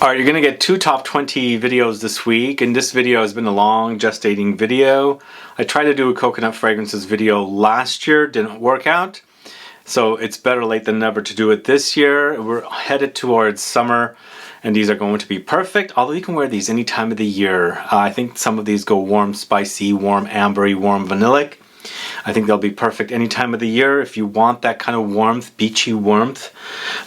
Alright, you're going to get two top 20 videos this week, and this video has been a long gestating video. I tried to do a coconut fragrances video last year, didn't work out. So it's better late than never to do it this year. We're headed towards summer and these are going to be perfect, although you can wear these any time of the year. I think some of these go warm spicy, warm ambery, warm vanillic. I think they'll be perfect any time of the year if you want that kind of warmth, beachy warmth.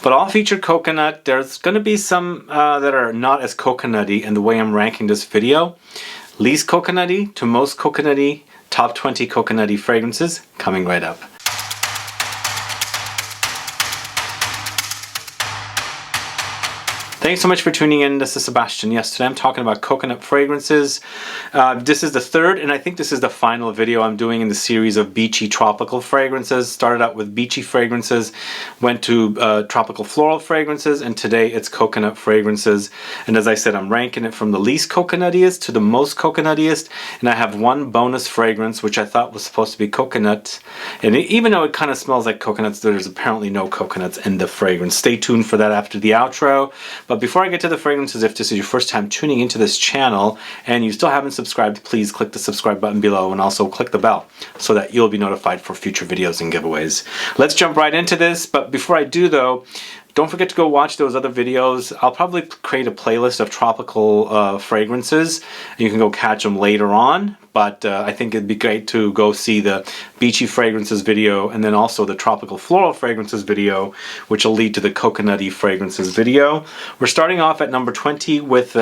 But all feature coconut. There's going to be some that are not as coconutty in the way I'm ranking this video. Least coconutty to most coconutty, top 20 coconutty fragrances coming right up. Thanks so much for tuning in. This is Sebastian. Yes, today I'm talking about coconut fragrances. This is the third, and I think this is the final video I'm doing in the series of beachy tropical fragrances. Started out with beachy fragrances, went to tropical floral fragrances, and today it's coconut fragrances. And as I said, I'm ranking it from the least coconuttiest to the most coconuttiest, and I have one bonus fragrance which I thought was supposed to be coconut. And even though it kind of smells like coconuts, there's apparently no coconuts in the fragrance. Stay tuned for that after the outro. But before I get to the fragrances, if this is your first time tuning into this channel and you still haven't subscribed, please click the subscribe button below and also click the bell so that you'll be notified for future videos and giveaways. Let's jump right into this, but before I do though, don't forget to go watch those other videos. I'll probably create a playlist of tropical fragrances. You can go catch them later on, but I think it'd be great to go see the beachy fragrances video and then also the tropical floral fragrances video, which will lead to the coconutty fragrances video. We're starting off at number 20 with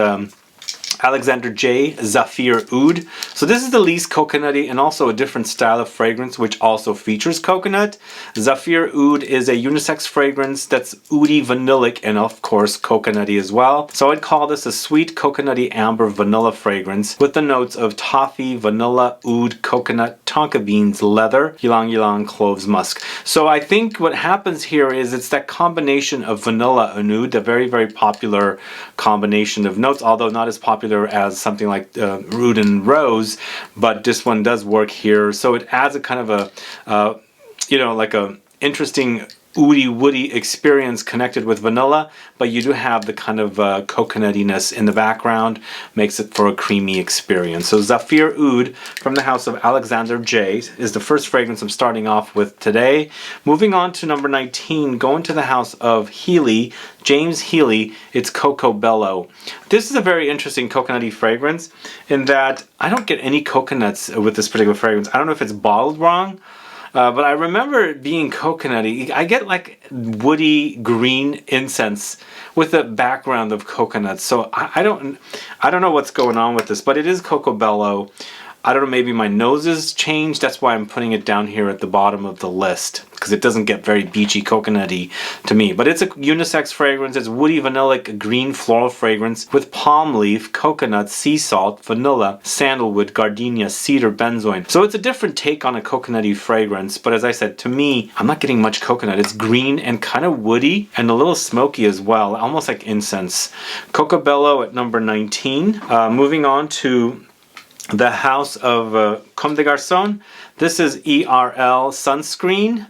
Alexandre J ZAFEER Oud. So this is the least coconutty and also a different style of fragrance which also features coconut. ZAFEER Oud is a unisex fragrance that's oudi, vanillic, and of course coconutty as well. So I'd call this a sweet coconutty amber vanilla fragrance with the notes of toffee, vanilla, oud, coconut, tonka beans, leather, ylang ylang, cloves, musk. So I think what happens here is it's that combination of vanilla and oud, a very, very popular combination of notes, although not as popular as something like oud and rose, but this one does work here. So it adds a kind of a, you know, like a interesting oody woody experience connected with vanilla, but you do have the kind of coconuttiness in the background, makes it for a creamy experience. So ZAFEER Oud from the house of Alexandre J is the first fragrance I'm starting off with today. Moving on to number 19, going to the house of HEELEY, James Healy, it's COCCOBELLO. This is a very interesting coconutty fragrance in that I don't get any coconuts with this particular fragrance. I don't know if it's bottled wrong, but I remember it being coconutty. I get like woody green incense with a background of coconuts. So I don't know what's going on with this, but it is COCCOBELLO. I don't know, maybe my nose has changed. That's why I'm putting it down here at the bottom of the list, because it doesn't get very beachy coconutty to me. But it's a unisex fragrance. It's woody, vanillic, green floral fragrance with palm leaf, coconut, sea salt, vanilla, sandalwood, gardenia, cedar, benzoin. So it's a different take on a coconutty fragrance. But as I said, to me, I'm not getting much coconut. It's green and kind of woody and a little smoky as well, almost like incense. COCCOBELLO at number 19. Moving on to the house of Comme des Garçons. This is ERL Sunscreen.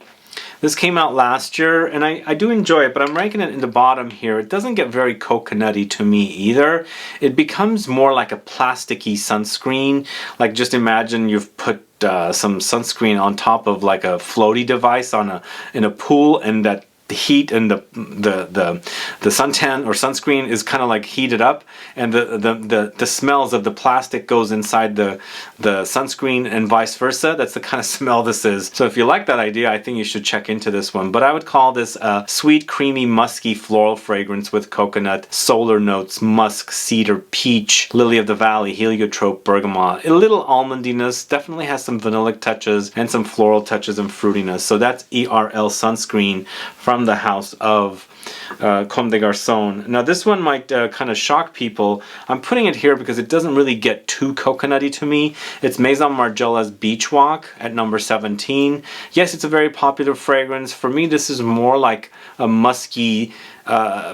This came out last year and I do enjoy it, but I'm ranking it in the bottom here. It doesn't get very coconutty to me either. It becomes more like a plasticky sunscreen. Like just imagine you've put some sunscreen on top of like a floaty device in a pool, and that the heat and the suntan or sunscreen is kind of like heated up, and the smells of the plastic goes inside the sunscreen and vice versa. That's the kind of smell this is. So if you like that idea, I think you should check into this one. But I would call this a sweet, creamy, musky floral fragrance with coconut, solar notes, musk, cedar, peach, lily of the valley, heliotrope, bergamot. A little almondiness, definitely has some vanillic touches and some floral touches and fruitiness. So that's ERL Sunscreen from the house of Comme des Garçons. Now this one might kind of shock people. I'm putting it here because it doesn't really get too coconutty to me. It's Maison Margiela's Beach Walk at number 17. Yes, it's a very popular fragrance. For me, this is more like a musky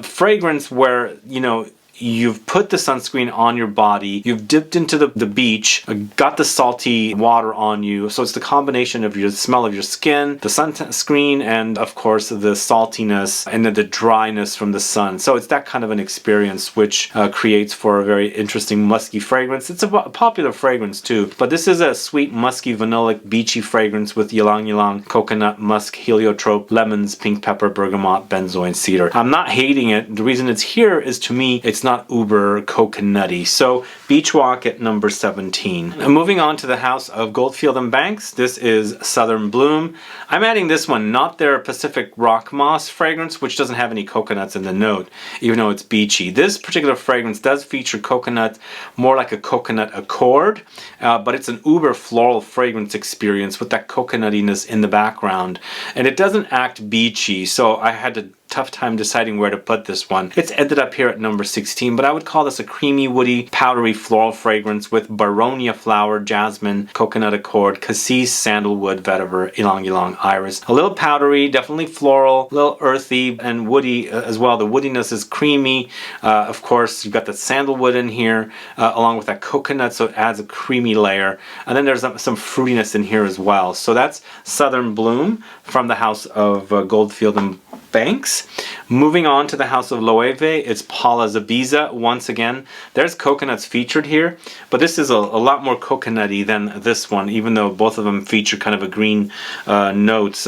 fragrance where, you know, you've put the sunscreen on your body, you've dipped into the beach, got the salty water on you, so it's the combination of your smell of your skin, the sunscreen, and of course the saltiness and then the dryness from the sun. So it's that kind of an experience which creates for a very interesting musky fragrance. It's a popular fragrance too, but this is a sweet musky vanillic beachy fragrance with ylang ylang, coconut, musk, heliotrope, lemons, pink pepper, bergamot, benzoin, cedar. I'm not hating it. The reason it's here is, to me, it's not uber coconutty. So Beach Walk at number 17. And moving on to the house of Goldfield and Banks, this is Southern Bloom. I'm adding this one, not their Pacific Rock Moss fragrance, which doesn't have any coconuts in the note, even though it's beachy. This particular fragrance does feature coconut, more like a coconut accord, but it's an uber floral fragrance experience with that coconuttiness in the background. And it doesn't act beachy, so I had a tough time deciding where to put this one. It's ended up here at number 16, but I would call this a creamy, woody, powdery floral fragrance with baronia flower, jasmine, coconut accord, cassis, sandalwood, vetiver, ylang ylang, iris. A little powdery, definitely floral, a little earthy and woody as well. The woodiness is creamy. Of course, you've got the sandalwood in here along with that coconut, so it adds a creamy layer. And then there's some fruitiness in here as well. So that's Southern Bloom from the house of Goldfield and Banks. Moving on to the house of LOEWE, it's PAULA'S IBIZA. Once again, there's coconuts featured here, but this is a lot more coconutty than this one, even though both of them feature kind of a green notes.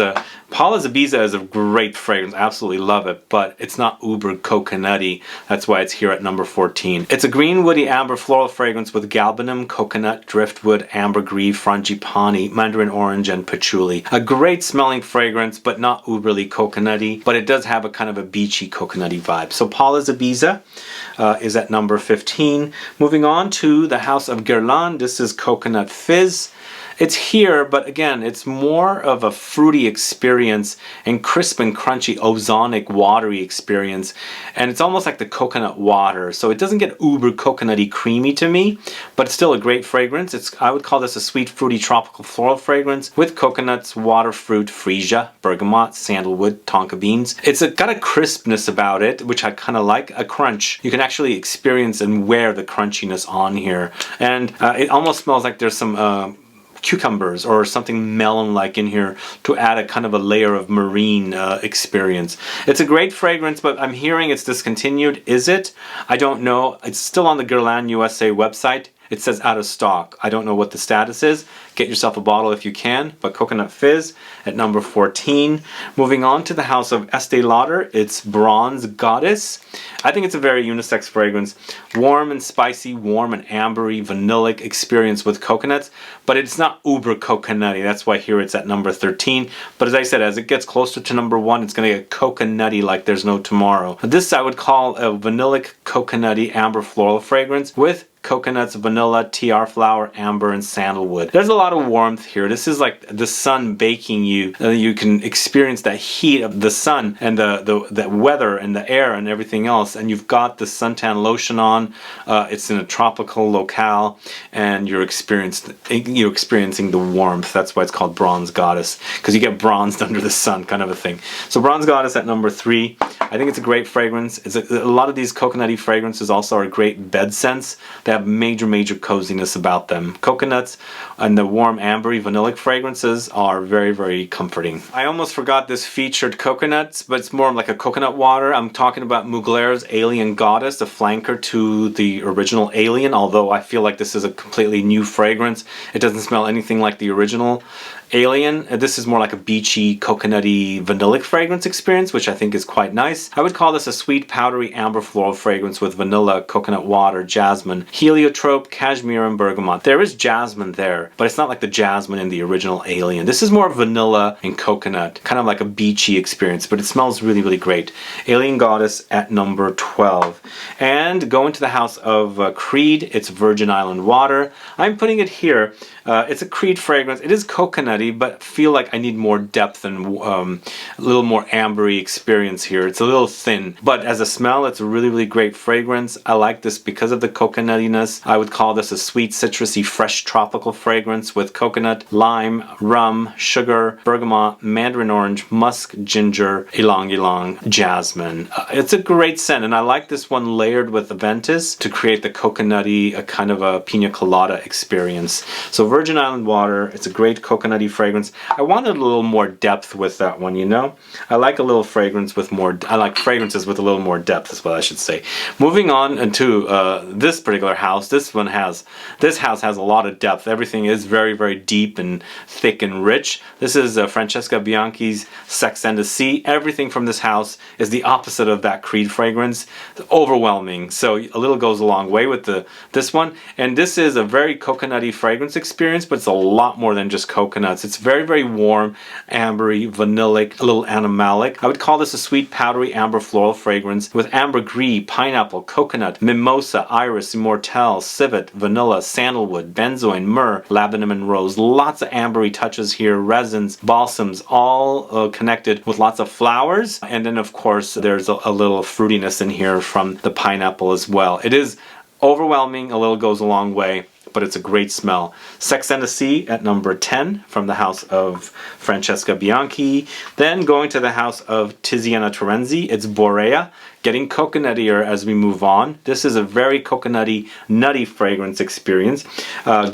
PAULA'S IBIZA is a great fragrance, absolutely love it, but it's not uber coconutty. That's why it's here at number 14. It's a green woody amber floral fragrance with galbanum, coconut, driftwood, ambergris, frangipani, mandarin orange, and patchouli. A great smelling fragrance, but not uberly coconutty, but it does have a kind of a beachy coconutty vibe. So PAULA'S IBIZA is at number 15. Moving on to the house of GUERLAIN, this is Coconut Fizz. It's here, but again, it's more of a fruity experience and crisp and crunchy, ozonic, watery experience. And it's almost like the coconut water. So it doesn't get uber coconutty creamy to me, but it's still a great fragrance. I would call this a sweet, fruity, tropical floral fragrance with coconuts, water fruit, freesia, bergamot, sandalwood, tonka beans. It's got a crispness about it, which I kind of like, a crunch. You can actually experience and wear the crunchiness on here. And it almost smells like there's some cucumbers or something melon-like in here to add a kind of a layer of marine experience. It's a great fragrance, but I'm hearing it's discontinued. Is it? I don't know. It's still on the Guerlain USA website. It says out of stock. I don't know what the status is. Get yourself a bottle if you can, but Coconut Fizz at number 14. Moving on to the house of Estee Lauder, it's Bronze Goddess. I think it's a very unisex fragrance. Warm and spicy, warm and ambery, vanillic experience with coconuts, but it's not uber coconutty. That's why here it's at number 13. But as I said, as it gets closer to number 1, it's going to get coconutty like there's no tomorrow. This I would call a vanillic, coconutty, amber floral fragrance with coconuts, vanilla, TR flower, amber, and sandalwood. There's a lot of warmth here. This is like the sun baking you. You can experience that heat of the sun and the weather and the air and everything else. And you've got the suntan lotion on. It's in a tropical locale, and you're experiencing the warmth. That's why it's called Bronze Goddess, because you get bronzed under the sun, kind of a thing. So Bronze Goddess at number 3. I think it's a great fragrance. A lot of these coconutty fragrances also are great bed scents. They have major coziness about them. Coconuts and the warm ambery vanillic fragrances are very comforting. I almost forgot this featured coconuts, but it's more like a coconut water. I'm talking about Mugler's Alien Goddess, the flanker to the original Alien, although I feel like this is a completely new fragrance. It doesn't smell anything like the original Alien. This is more like a beachy, coconutty, vanillic fragrance experience, which I think is quite nice. I would call this a sweet, powdery, amber floral fragrance with vanilla, coconut water, jasmine, heliotrope, cashmere, and bergamot. There is jasmine there, but it's not like the jasmine in the original Alien. This is more vanilla and coconut, kind of like a beachy experience, but it smells really great. Alien Goddess at number 12. And going to the house of Creed, it's Virgin Island Water. I'm putting it here. It's a Creed fragrance. It is coconutty, but feel like I need more depth and a little more ambery experience here. It's a little thin, but as a smell, it's a really great fragrance. I like this because of the coconuttiness. I would call this a sweet, citrusy, fresh tropical fragrance fragrance with coconut, lime, rum, sugar, bergamot, mandarin orange, musk, ginger, ylang ylang, jasmine. It's a great scent, and I like this one layered with Aventus to create the coconutty, a kind of a pina colada experience. So Virgin Island water, it's a great coconutty fragrance. I wanted a little more depth with that one, you know? I like a little fragrance with more, I like fragrances with a little more depth is what I should say. Moving on into this particular house, this house has a lot of depth. Everything is very, very deep and thick and rich. This is Francesca Bianchi's Sex and the Sea. Everything from this house is the opposite of that Creed fragrance. It's overwhelming. So a little goes a long way with this one. And this is a very coconutty fragrance experience, but it's a lot more than just coconuts. It's very, very warm, ambery, vanillic, a little animalic. I would call this a sweet, powdery amber floral fragrance with ambergris, pineapple, coconut, mimosa, iris, immortelle, civet, vanilla, sandalwood, benzoin, myrrh, labdanum, and rose. Lots of ambery touches here, resins, balsams, all connected with lots of flowers. And then of course there's a little fruitiness in here from the pineapple as well. It is overwhelming, a little goes a long way, but it's a great smell. Sex and the Sea at number 10 from the house of Francesca Bianchi. Then going to the house of Tiziana Terenzi, it's Borea. Getting coconuttier as we move on. This is a very coconutty, nutty fragrance experience. With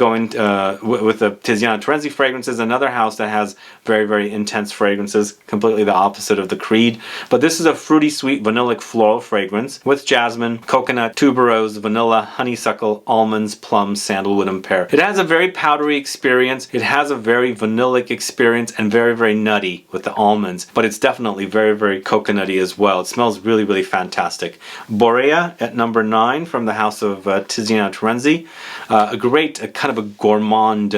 the Tiziana Terenzi fragrances, another house that has very, very intense fragrances, completely the opposite of the Creed. But this is a fruity, sweet, vanillic floral fragrance with jasmine, coconut, tuberose, vanilla, honeysuckle, almonds, plums, sandalwood, and pear. It has a very powdery experience. It has a very vanillic experience and very, very nutty with the almonds. But it's definitely very, very coconutty as well. It smells really, really fantastic. Borea at number 9 from the house of Tiziana Terenzi. A great, kind of a gourmand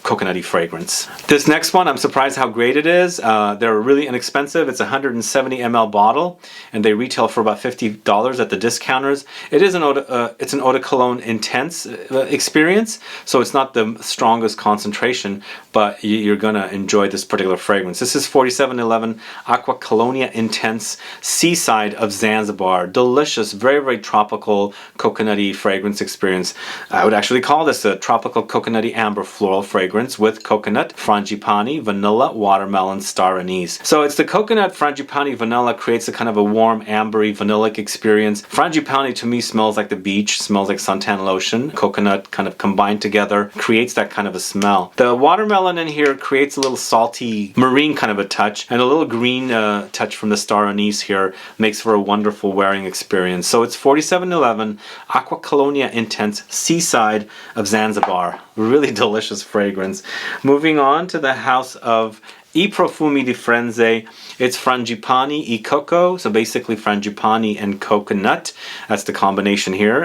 coconutty fragrance. This next one, I'm surprised how great it is. They're really inexpensive. It's a 170 ml bottle, and they retail for about $50 at the discounters. It is it's an eau de cologne intense experience, so it's not the strongest concentration, but you're gonna enjoy this particular fragrance. This is 4711 Aqua Colonia Intense Seaside of Zanzibar. Delicious, very, very tropical coconutty fragrance experience. I would actually call this a tropical coconutty amber floral fragrance with coconut, frangipani, vanilla, watermelon, star anise. So it's the coconut, frangipani, vanilla creates a kind of a warm, ambery, vanillic experience. Frangipani to me smells like the beach, smells like suntan lotion. Coconut kind of combined together creates that kind of a smell. The watermelon in here creates a little salty, marine kind of a touch, and a little green touch from the star anise here makes for a wonderful wearing experience. So it's 4711 Aqua Colonia Intense Seaside of Zanzibar. Really delicious fragrance. Moving on to the house of I Profumi di Frenze. It's Frangipani e Coco, so basically Frangipani and coconut. That's the combination here.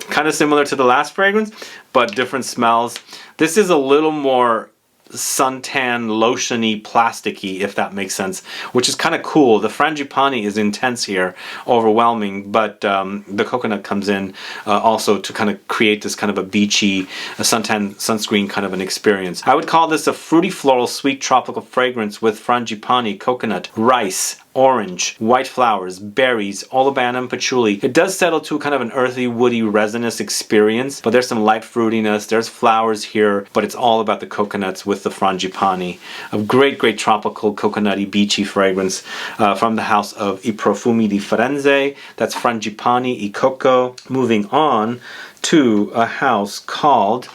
Kind of similar to the last fragrance, but different smells. This is a little more suntan lotiony plasticky, if that makes sense, which is kind of cool. The frangipani is intense here, overwhelming, but the coconut comes in also to kind of create this kind of a beachy, a sunscreen kind of an experience. I would call this a fruity floral sweet tropical fragrance with frangipani, coconut, rice, orange, white flowers, berries, olibanum, patchouli. It does settle to kind of an earthy, woody, resinous experience, but there's some light fruitiness, there's flowers here, but it's all about the coconuts with the frangipani. A great, great tropical, coconutty, beachy fragrance from the house of I Profumi di Firenze. That's Frangipani e Coco. Moving on to a house called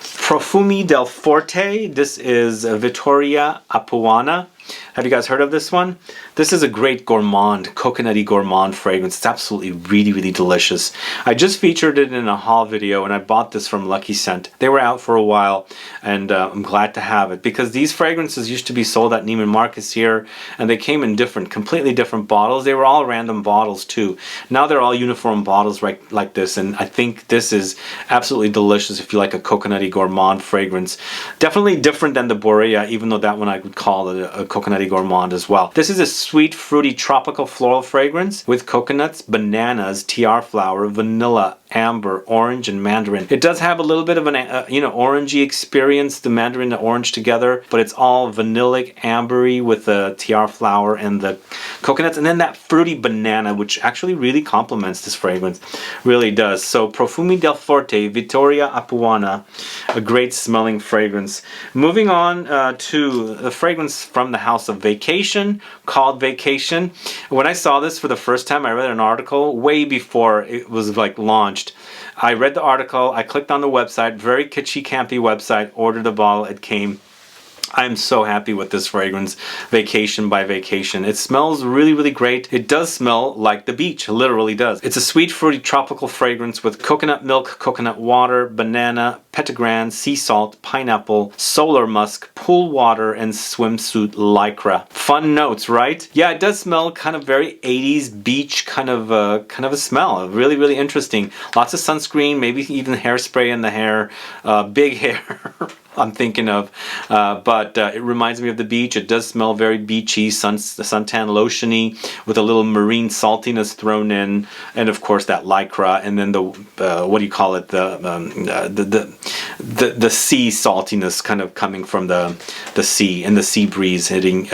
Profumi del Forte. This is Vittoria Apuana. Have you guys heard of this one? This is a great gourmand, coconutty gourmand fragrance. It's absolutely really, really delicious. I just featured it in a haul video, and I bought this from Lucky Scent. They were out for a while, and I'm glad to have it because these fragrances used to be sold at Neiman Marcus here, and they came in completely different bottles. They were all random bottles too. Now they're all uniform bottles like this, and I think this is absolutely delicious if you like a coconutty gourmand fragrance. Definitely different than the Borea, even though that one I would call it a coconutty gourmand as well. This is a sweet, fruity, tropical floral fragrance with coconuts, bananas, tiar flower, vanilla, amber, orange, and mandarin. It does have a little bit of an you know, orangey experience, the mandarin and the orange together, but it's all vanillic, ambery with the tiara flower and the coconuts, and then that fruity banana, which actually really complements this fragrance, really does. So Profumi del Forte, Vittoria Apuana, a great smelling fragrance. Moving on to the fragrance from the house of Vacation, called Vacation. When I saw this for the first time, I read an article way before it was like launched. I read the article, I clicked on the website, very kitschy, campy website, ordered the bottle, it came. I'm so happy with this fragrance, Vacation by Vacation. It smells really, really great. It does smell like the beach, literally does. It's a sweet, fruity, tropical fragrance with coconut milk, coconut water, banana, petitgrain, sea salt, pineapple, solar musk, pool water, and swimsuit lycra. Fun notes, right? Yeah, it does smell kind of very 80s beach kind of a smell. Really, really interesting. Lots of sunscreen, maybe even hairspray in the hair, big hair. I'm thinking of, but it reminds me of the beach. It does smell very beachy, suntan lotiony, with a little marine saltiness thrown in, and of course that lycra, and then the what do you call it? The sea saltiness kind of coming from the sea, and the sea breeze hitting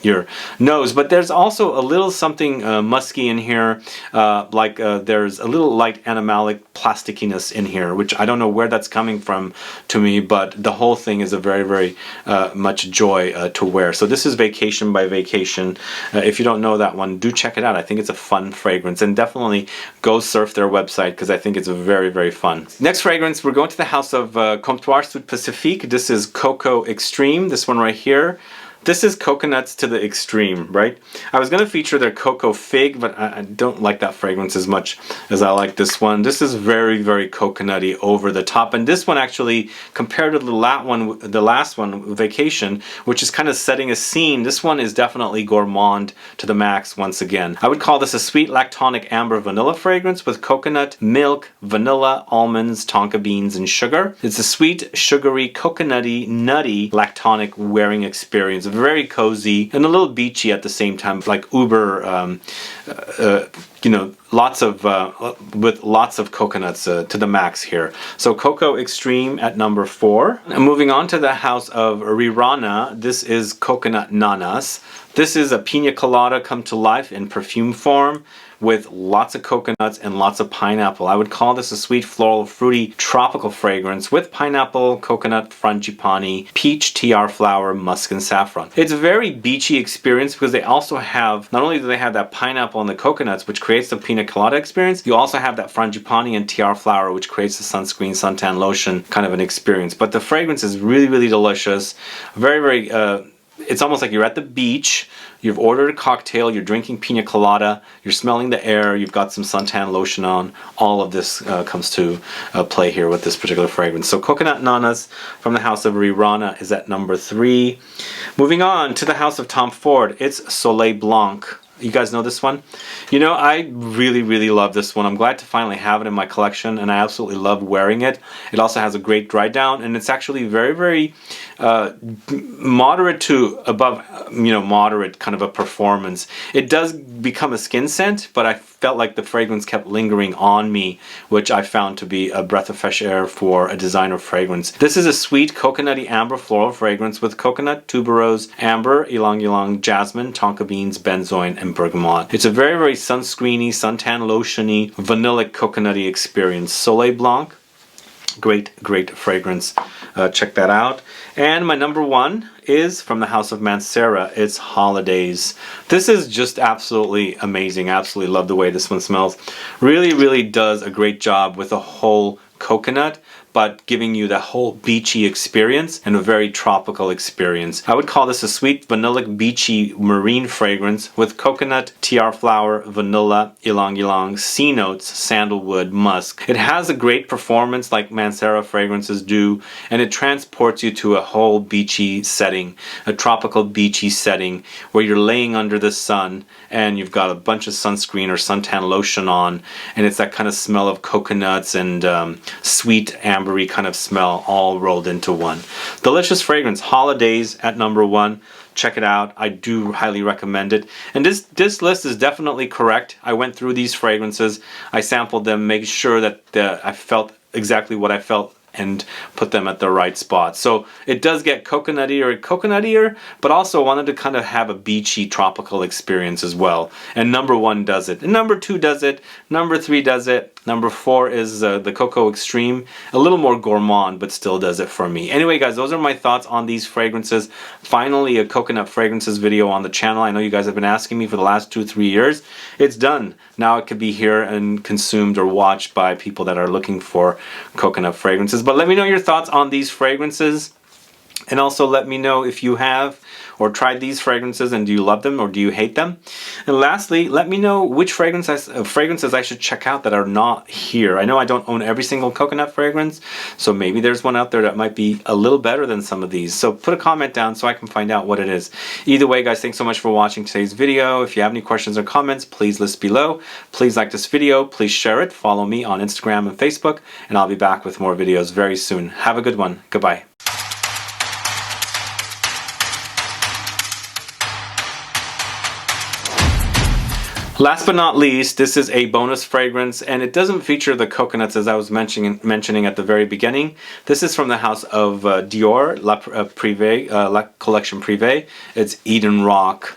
your nose. But there's also a little something musky in here, like there's a little light animalic plasticiness in here, which I don't know where that's coming from to me, but the whole thing is a very, very much joy to wear. So this is Vacation by Vacation. If you don't know that one, do check it out. I think it's a fun fragrance, and definitely go surf their website because I think it's very, very fun. Next fragrance, we're going to the house of Comptoir Sud Pacifique. This is Cocoa Extreme, this one right here. This is coconuts to the extreme, right? I was going to feature their Cocoa Fig, but I don't like that fragrance as much as I like this one. This is very, very coconutty, over the top. And this one actually, compared to the last one, Vacation, which is kind of setting a scene, this one is definitely gourmand to the max once again. I would call this a sweet lactonic amber vanilla fragrance with coconut, milk, vanilla, almonds, tonka beans, and sugar. It's a sweet, sugary, coconutty, nutty, lactonic wearing experience. Very cozy and a little beachy at the same time, like uber, you know, with lots of coconuts to the max here. So Cocoa Extreme at number 4. And moving on to the house of Rirana, this is Coconut Nanas. This is a pina colada come to life in perfume form, with lots of coconuts and lots of pineapple. I would call this a sweet, floral, fruity, tropical fragrance with pineapple, coconut, frangipani, peach, tiara flower, musk, and saffron. It's a very beachy experience because they also have, not only do they have that pineapple and the coconuts, which creates the pina colada experience, you also have that frangipani and tiara flower, which creates the sunscreen, suntan lotion kind of an experience. But the fragrance is really, really delicious. Very, very, it's almost like you're at the beach, you've ordered a cocktail, you're drinking pina colada, you're smelling the air, you've got some suntan lotion on. All of this comes to play here with this particular fragrance. So Coconut Nanas from the house of Rirana is at number 3. Moving on to the house of Tom Ford, it's Soleil Blanc. You guys know this one? You know, I really, really love this one. I'm glad to finally have it in my collection, and I absolutely love wearing it. It also has a great dry down, and it's actually very, very moderate to above, you know, moderate kind of a performance. It does become a skin scent, but I felt like the fragrance kept lingering on me, which I found to be a breath of fresh air for a designer fragrance. This is a sweet coconutty amber floral fragrance with coconut, tuberose, amber, ylang ylang, jasmine, tonka beans, benzoin, and bergamot. It's a very, very sunscreeny, suntan lotiony, vanillic coconutty experience. Soleil Blanc, great, great fragrance. Check that out. And my number 1 is from the house of Mancera. It's Holidays. This is just absolutely amazing. Absolutely love the way this one smells. Really, really does a great job with the whole coconut, but giving you the whole beachy experience and a very tropical experience. I would call this a sweet vanillic beachy marine fragrance with coconut, tiara flower, vanilla, ylang ylang, sea notes, sandalwood, musk. It has a great performance like Mancera fragrances do, and it transports you to a whole beachy setting, a tropical beachy setting where you're laying under the sun and you've got a bunch of sunscreen or suntan lotion on, and it's that kind of smell of coconuts and sweet ambery kind of smell all rolled into one. Delicious fragrance. Holidays at number 1. check it out. I do highly recommend it. And this list is definitely correct. I went through these fragrances, I sampled them, made sure that I felt exactly what I felt and put them at the right spot. So it does get coconuttier, but also wanted to kind of have a beachy tropical experience as well. And number 1 does it. And number 2 does it. Number 3 does it. Number 4 is the Cocoa Extreme. A little more gourmand, but still does it for me. Anyway, guys, those are my thoughts on these fragrances. Finally, a coconut fragrances video on the channel. I know you guys have been asking me for the last 2-3 years. It's done. Now it could be here and consumed or watched by people that are looking for coconut fragrances. But let me know your thoughts on these fragrances. And also let me know if you have or tried these fragrances and do you love them or do you hate them. And lastly, let me know which fragrances I should check out that are not here. I know I don't own every single coconut fragrance, so maybe there's one out there that might be a little better than some of these. So put a comment down so I can find out what it is. Either way, guys, thanks so much for watching today's video. If you have any questions or comments, please list below. Please like this video, please share it, follow me on Instagram and Facebook, and I'll be back with more videos very soon. Have a good one. Goodbye. Last but not least, this is a bonus fragrance, and it doesn't feature the coconuts as I was mentioning at the very beginning. This is from the house of Dior, La Collection Privée. It's EDEN-ROC.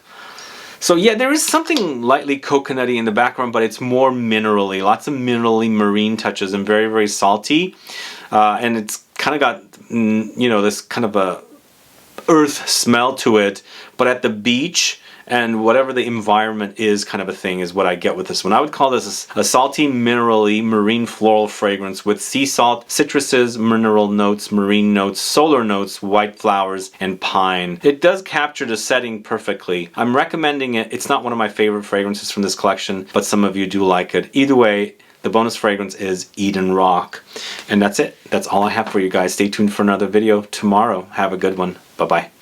So yeah, there is something lightly coconutty in the background, but it's more minerally. Lots of minerally marine touches and very, very salty. And it's kind of got, you know, this kind of a earth smell to it, but at the beach and whatever the environment is, kind of a thing is what I get with this one. I would call this a salty, minerally, marine floral fragrance with sea salt, citruses, mineral notes, marine notes, solar notes, white flowers, and pine. It does capture the setting perfectly. I'm recommending it. It's not one of my favorite fragrances from this collection, but some of you do like it. Either way, the bonus fragrance is EDEN-ROC. And that's it. That's all I have for you guys. Stay tuned for another video tomorrow. Have a good one. Bye-bye.